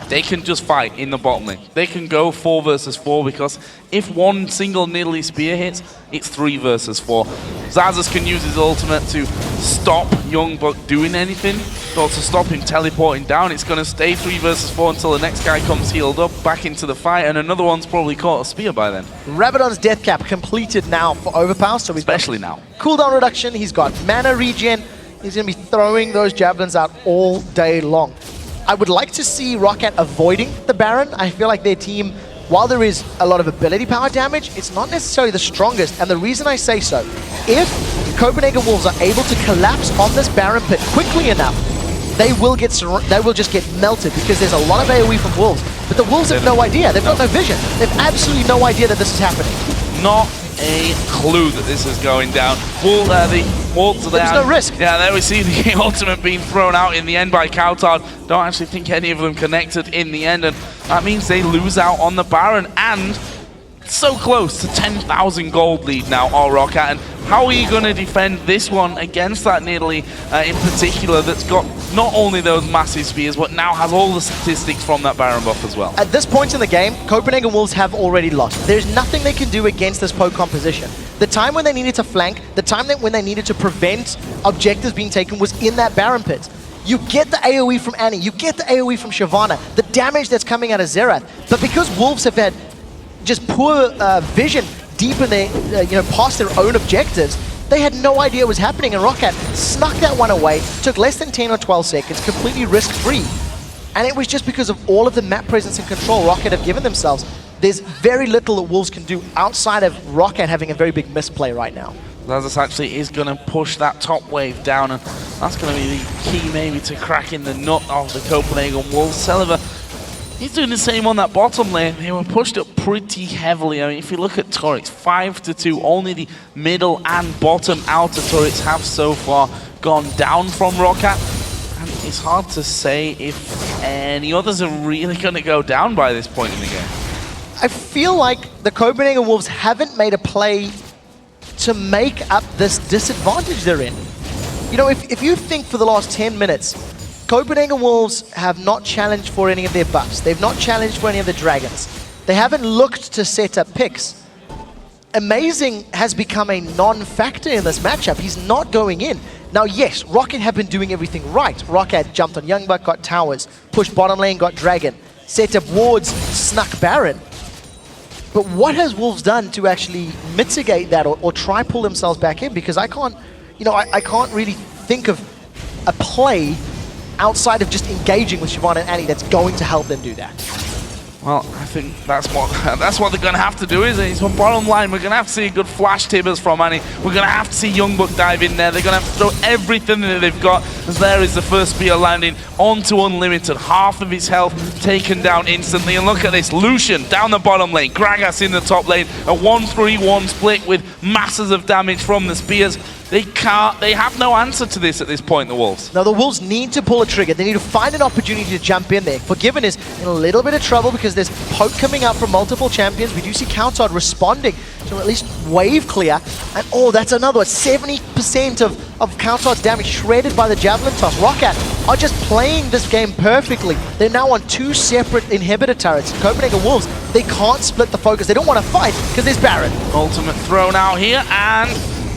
they can just fight in the bottom lane. They can go 4 versus 4, because if one single Nidalee spear hits, it's 3 versus 4. Xaxus can use his ultimate to stop YoungBuck doing anything, or to stop him teleporting down. It's going to stay 3 versus 4 until the next guy comes healed up, back into the fight, and another one's probably caught a spear by then. Rabadon's death cap completed now for Overpow, so he's especially now. Cooldown reduction, he's got mana regen. He's going to be throwing those javelins out all day long. I would like to see Roccat avoiding the Baron. I feel like their team, while there is a lot of ability power damage, it's not necessarily the strongest. And the reason I say so, if Copenhagen Wolves are able to collapse on this Baron pit quickly enough, they will just get melted because there's a lot of AoE from Wolves. But the Wolves have no idea. They've got no vision. They've absolutely no idea that this is happening. Not a clue that this is going down. The Wolves are there. There's no risk. Yeah, there we see the ultimate being thrown out in the end by cowTard. Don't actually think any of them connected in the end, and that means they lose out on the Baron, and so close to 10,000 gold lead now, Roccat. And how are you going to defend this one against that Nidalee in particular that's got not only those massive spears, but now has all the statistics from that Baron buff as well? At this point in the game, Copenhagen Wolves have already lost. There's nothing they can do against this poke composition. The time when they needed to flank, the time when they needed to prevent objectives being taken was in that Baron pit. You get the AoE from Annie, you get the AoE from Shyvana, the damage that's coming out of Xerath. But because Wolves have had just poor vision deep in their, past their own objectives, they had no idea what was happening, and Roccat snuck that one away, took less than 10 or 12 seconds, completely risk-free. And it was just because of all of the map presence and control Roccat have given themselves. There's very little that Wolves can do outside of Roccat having a very big misplay right now. Xaxus actually is going to push that top wave down, and that's going to be the key maybe to cracking the nut of the Copenhagen Wolves. Celaver, he's doing the same on that bottom lane. They were pushed up pretty heavily. I mean, if you look at turrets, 5-2, only the middle and bottom outer turrets have so far gone down from Roccat. And it's hard to say if any others are really going to go down by this point in the game. I feel like the Copenhagen Wolves haven't made a play to make up this disadvantage they're in. You know, if you think for the last 10 minutes, Copenhagen Wolves have not challenged for any of their buffs. They've not challenged for any of the dragons. They haven't looked to set up picks. Amazing has become a non-factor in this matchup. He's not going in. Now, yes, Roccat have been doing everything right. Roccat jumped on YoungBuck, got towers, pushed bottom lane, got dragon, set up wards, snuck Baron. But what has Wolves done to actually mitigate that or try pull themselves back in? Because I can't, I can't really think of a play outside of just engaging with Shyvana and Annie that's going to help them do that. Well, I think that's what they're going to have to do, isn't it? It's on bottom line. We're going to have to see a good flash tibbers from Annie. We're going to have to see YoungBuck dive in there. They're going to have to throw everything that they've got, as there is the first spear landing onto Unlimited. Half of his health taken down instantly. And look at this, Lucian down the bottom lane, Gragas in the top lane. A 1-3-1 split with masses of damage from the spears. They have no answer to this at this point, the Wolves. Now, the Wolves need to pull a trigger. They need to find an opportunity to jump in there. Forgiven is in a little bit of trouble because there's poke coming out from multiple champions. We do see cowTard responding to at least wave clear. And oh, that's another one. 70% of cowTard's damage shredded by the Javelin toss. Roccat are just playing this game perfectly. They're now on 2 separate inhibitor turrets. Copenhagen Wolves, they can't split the focus. They don't want to fight because there's Baron. Ultimate thrown out here, and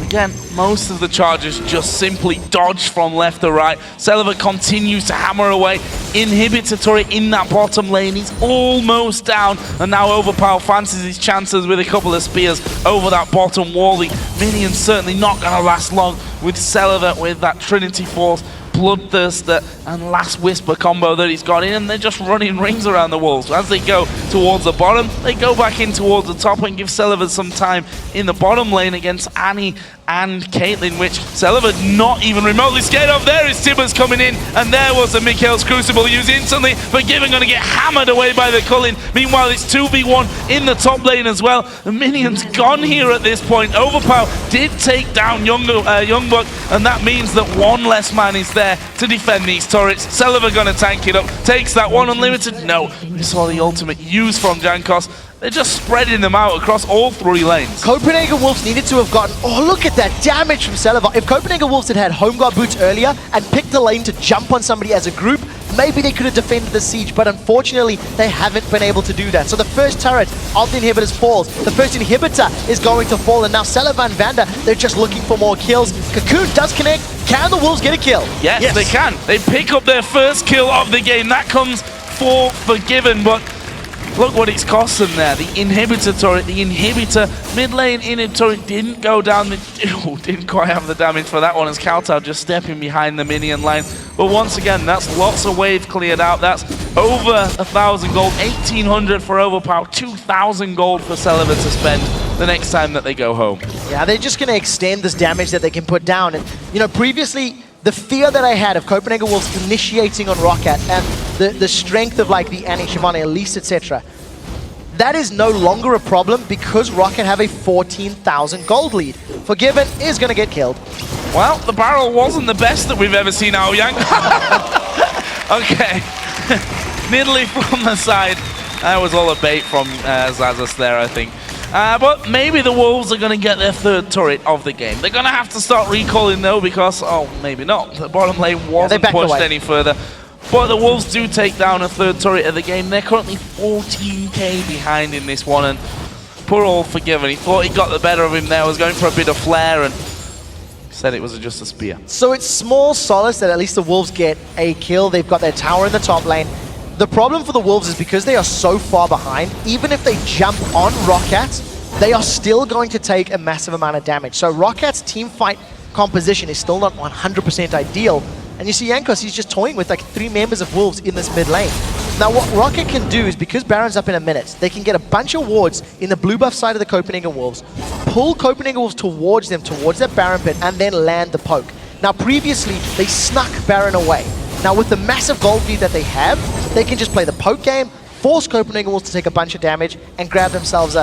again, most of the charges just simply dodge from left to right. Celaver continues to hammer away. Inhibitor turret in that bottom lane. He's almost down. And now Overpow fancies his chances with a couple of spears over that bottom wall. The minions certainly not going to last long with Celaver with that Trinity Force, Bloodthirster, and Last Whisper combo that he's got in, and they're just running rings around the Wolves. As they go towards the bottom, they go back in towards the top and give Celaver some time in the bottom lane against Annie and Caitlyn, which Celaver not even remotely scared of. There is Tibbers coming in, and there was the Mikhail's Crucible used instantly. Forgiven going to get hammered away by the Cullen. Meanwhile, it's 2v1 in the top lane as well. The minions gone here at this point. Overpow did take down YoungBuck, and that means that one less man is there to defend these turrets. Celaver going to tank it up. Takes that one Unlimited. No, we saw the ultimate use from Jankos. They're just spreading them out across all 3 lanes. Copenhagen Wolves needed to have gotten... Oh, look at that damage from Celaver. If Copenhagen Wolves had Home Guard boots earlier and picked a lane to jump on somebody as a group, maybe they could have defended the siege, but unfortunately, they haven't been able to do that. So the first turret of the inhibitors falls. The first inhibitor is going to fall, and now Celaver and Vander, they're just looking for more kills. Cocoon does connect. Can the Wolves get a kill? Yes, they can. They pick up their first kill of the game. That comes for Forgiven, but look what it's cost them there. The inhibitor turret, the inhibitor mid lane inhib turret didn't go down. Didn't quite have the damage for that one as cowTard just stepping behind the minion line. But once again, that's lots of wave cleared out. That's over 1,000 gold, 1,800 for Overpow, 2,000 gold for Celaver to spend the next time that they go home. Yeah, they're just going to extend this damage that they can put down. And, you know, previously, the fear that I had of Copenhagen Wolves initiating on Roccat and the strength of like the Annie, Shivani, Elise, etc., that is no longer a problem because Roccat have a 14,000 gold lead. Forgiven is going to get killed. Well, the barrel wasn't the best that we've ever seen out, Yang. Okay. Nidalee from the side. That was all a bait from Xaxus there, I think. But maybe the Wolves are going to get their third turret of the game. They're going to have to start recalling though because, oh, maybe not. The bottom lane wasn't pushed any further. But the Wolves do take down a third turret of the game. They're currently 14k behind in this one. And poor old Forgiven, he thought he got the better of him there. Was going for a bit of flare and said it was just a spear. So it's small solace that at least the Wolves get a kill. They've got their tower in the top lane. The problem for the Wolves is because they are so far behind, even if they jump on Roccat, they are still going to take a massive amount of damage. So Rockat's team fight composition is still not 100% ideal. And you see Jankos, he's just toying with like 3 members of Wolves in this mid lane. Now what Roccat can do is, because Baron's up in a minute, they can get a bunch of wards in the blue buff side of the Copenhagen Wolves, pull Copenhagen Wolves towards them, towards that Baron pit, and then land the poke. Now previously, they snuck Baron away. Now with the massive gold lead that they have, they can just play the poke game, force Copenhagen Wolves to take a bunch of damage, and grab themselves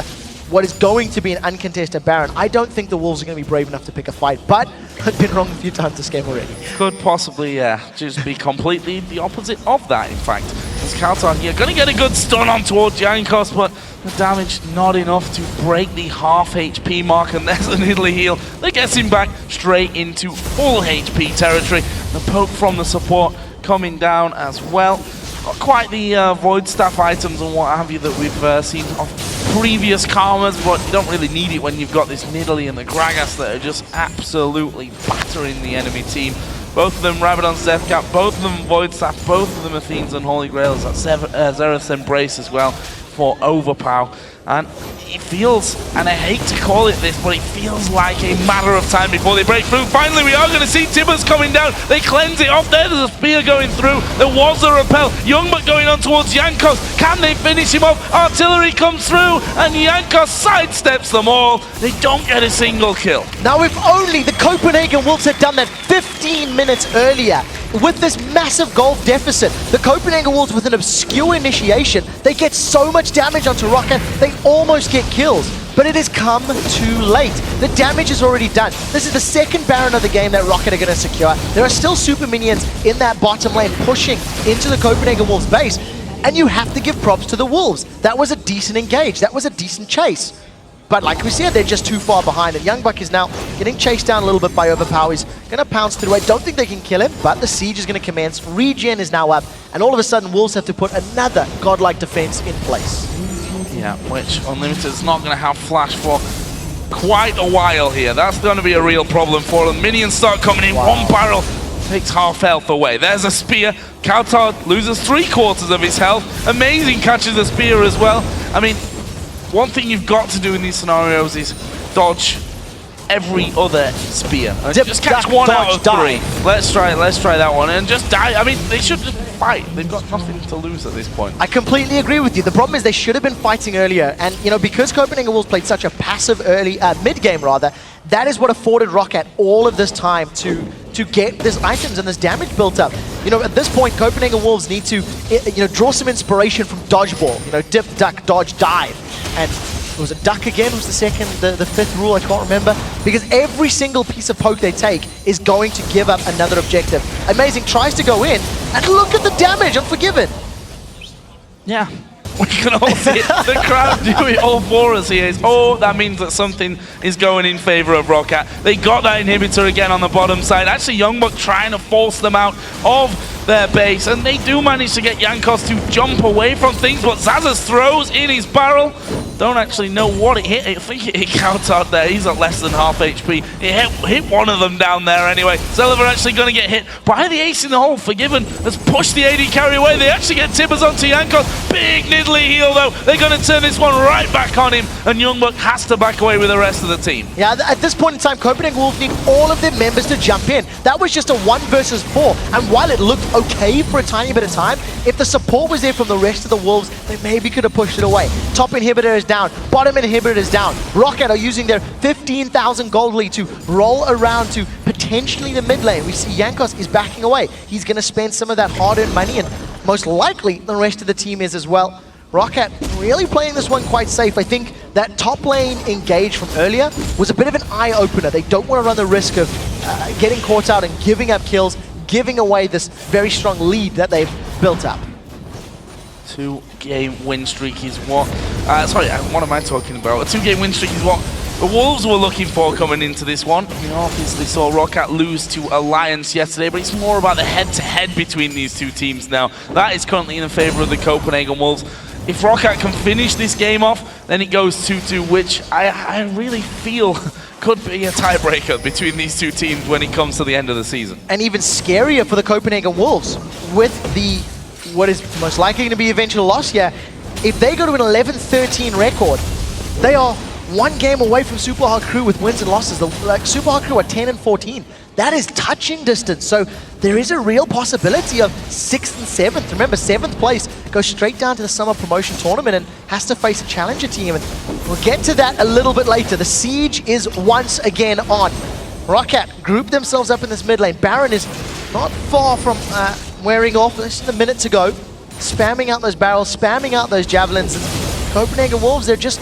what is going to be an uncontested Baron. I don't think the Wolves are going to be brave enough to pick a fight, but I've been wrong a few times this game already. Could possibly, just be completely the opposite of that, in fact. As cowTard here, going to get a good stun on towards Jankos, but the damage not enough to break the half HP mark, and there's a Nidalee heal that gets him back straight into full HP territory. The poke from the support coming down as well. Not quite the Void Staff items and what have you that we've seen of previous Karmas, but you don't really need it when you've got this Nidalee and the Gragas that are just absolutely battering the enemy team. Both of them Rabadon's Death Cap, both of them Void Staff, both of them Athene's Unholy Grails, that's Xerath's Embrace as well for Overpow. And it feels, and I hate to call it this, but it feels like a matter of time before they break through. Finally, we are going to see Tibbers coming down. They cleanse it off there. There's a spear going through. There was a repel. YoungBuck going on towards Jankos. Can they finish him off? Artillery comes through, and Jankos sidesteps them all. They don't get a single kill. Now, if only the Copenhagen Wolves had done that 15 minutes earlier, with this massive gold deficit, the Copenhagen Wolves with an obscure initiation, they get so much damage onto Roccat, they almost get kills. But it has come too late. The damage is already done. This is the second Baron of the game that Roccat are going to secure. There are still super minions in that bottom lane pushing into the Copenhagen Wolves base. And you have to give props to the Wolves. That was a decent engage. That was a decent chase. But like we said, they're just too far behind, and YoungBuck is now getting chased down a little bit by Overpow. He's going to pounce through. I don't think they can kill him, but the siege is going to commence. Regen is now up, and all of a sudden, Wolves have to put another godlike defense in place. Yeah, which Unlimited is not going to have flash for quite a while here. That's going to be a real problem for them. Minions start coming in. Wow. One barrel takes half health away. There's a spear. cowTard loses 3/4 of his health. Amazing catches the spear as well. I mean, one thing you've got to do in these scenarios is dodge every other spear. Just catch one out of 3. Let's try that one and just die. I mean, they should just fight. They've got nothing to lose at this point. I completely agree with you. The problem is they should have been fighting earlier. And, you know, because Copenhagen Wolves played such a passive early, mid-game rather, that is what afforded Roccat all of this time to get these items and this damage built up. You know, at this point, Copenhagen Wolves need to, you know, draw some inspiration from dodgeball. You know, dip, duck, dodge, dive. And it was a duck again, was the second, the fifth rule, I can't remember. Because every single piece of poke they take is going to give up another objective. Amazing tries to go in, and look at the damage, Unforgiven. Yeah. We can all see it. The crowd do it all for us here. Oh, that means that something is going in favor of Roccat. They got that inhibitor again on the bottom side. Actually, YoungBuck trying to force them out of their base, and they do manage to get Jankos to jump away from things, but Xaxus throws in his barrel. Don't actually know what it hit. I think it hit cowTard there. He's at less than half HP. It hit one of them down there anyway. Celaver actually going to get hit by the ace in the hole. Forgiven has pushed the AD carry away. They actually get tippers onto Jankos. Big niddly heal though. They're going to turn this one right back on him, and YoungBuck has to back away with the rest of the team. Yeah, at this point in time, Copenhagen Wolves need all of their members to jump in. That was just a 1 versus 4, and while it looked okay for a tiny bit of time, if the support was there from the rest of the Wolves, they maybe could have pushed it away. Top inhibitor is down, bottom inhibitor is down. Roccat are using their 15,000 gold lead to roll around to potentially the mid lane. We see Jankos is backing away. He's going to spend some of that hard-earned money, and most likely the rest of the team is as well. Roccat really playing this one quite safe. I think that top lane engage from earlier was a bit of an eye-opener. They don't want to run the risk of getting caught out and giving up kills, giving away this very strong lead that they've built up. 2-game win streak is what... sorry, what am I talking about? A 2-game win streak is what the Wolves were looking for coming into this one. You know, obviously saw Roccat lose to Alliance yesterday, but it's more about the head-to-head between these two teams now. That is currently in favor of the Copenhagen Wolves. If Roccat can finish this game off, then it goes 2-2, which I really feel could be a tiebreaker between these two teams when it comes to the end of the season. And even scarier for the Copenhagen Wolves with the what is most likely going to be eventual loss here. If they go to an 11-13 record, they are 1 game away from Super Hard Crew with wins and losses. Super Hard Crew are 10-14. That is touching distance. So there is a real possibility of 6th and 7th. Remember, 7th place goes straight down to the summer promotion tournament and has to face a challenger team. And we'll get to that a little bit later. The siege is once again on. Roccat group themselves up in this mid lane. Baron is not far from wearing off. Less than a minute to go. Spamming out those barrels, spamming out those javelins. And Copenhagen Wolves, they're just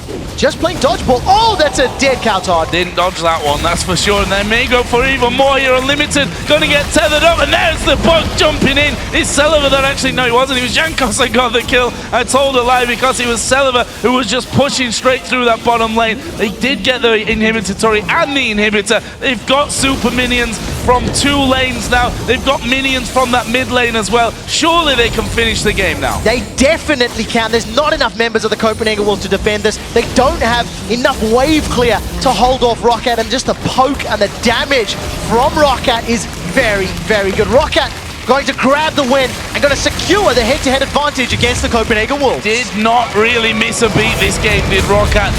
playing dodgeball. Oh, that's a dead cowTard. Didn't dodge that one, that's for sure. And they may go for even more here. Unlimited gonna get tethered up, and there's the bug jumping in. It's Celaver that actually, no, it wasn't. It was Jankos that got the kill. I told a lie because it was Celaver who was just pushing straight through that bottom lane. They did get the inhibitor turret and the inhibitor. They've got super minions from 2 lanes now. They've got minions from that mid lane as well. Surely they can finish the game now. They definitely can. There's not enough members of the Copenhagen Wolves to defend this. They don't have enough wave clear to hold off Roccat, and just the poke and the damage from Roccat is very, very good. Roccat going to grab the win and going to secure the head-to-head advantage against the Copenhagen Wolves. Did not really miss a beat this game, did Roccat.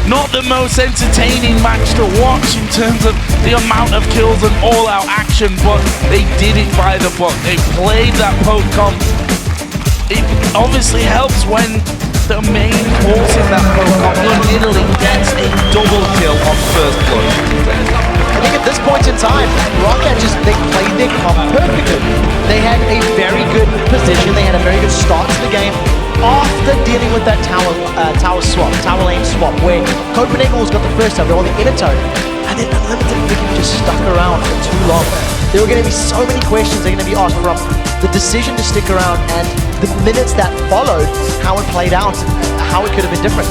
Not the most entertaining match to watch in terms of the amount of kills and all-out action, but they did it by the book. They played that poke comp. It obviously helps when the main horse in that poke comp literally gets a double kill on first blood. I think at this point in time, Roccat they played their comp perfectly. They had a very good position, they had a very good start to the game after dealing with that tower lane swap, where Copenhagen Wolves got the first time, they were on the inner turret, and then Unlimited freaking just stuck around for too long. There were going to be so many questions they're going to be asked from the decision to stick around and the minutes that followed, how it played out, and how it could have been different.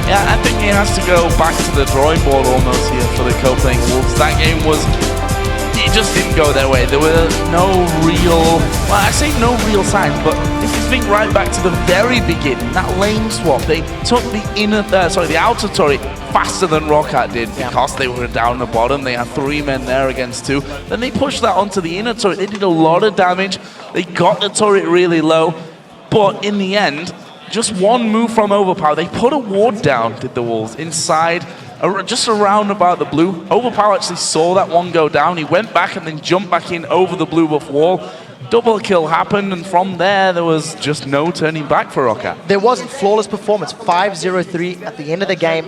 Yeah, I think it has to go back to the drawing board almost here for the Copenhagen Wolves. That game was... it just didn't go their way. There were no real... well, I say no real signs, but if you think right back to the very beginning, that lane swap, they took the outer turret faster than Roccat did because they were down the bottom. They had 3 men there against 2. Then they pushed that onto the inner turret. They did a lot of damage. They got the turret really low, but in the end, just one move from Overpow. They put a ward down, did the Wolves, inside, just around about the blue. Overpow actually saw that one go down. He went back and then jumped back in over the blue buff wall. Double kill happened, and from there was just no turning back for Roccat. There wasn't. Flawless performance, 5-0-3 at the end of the game.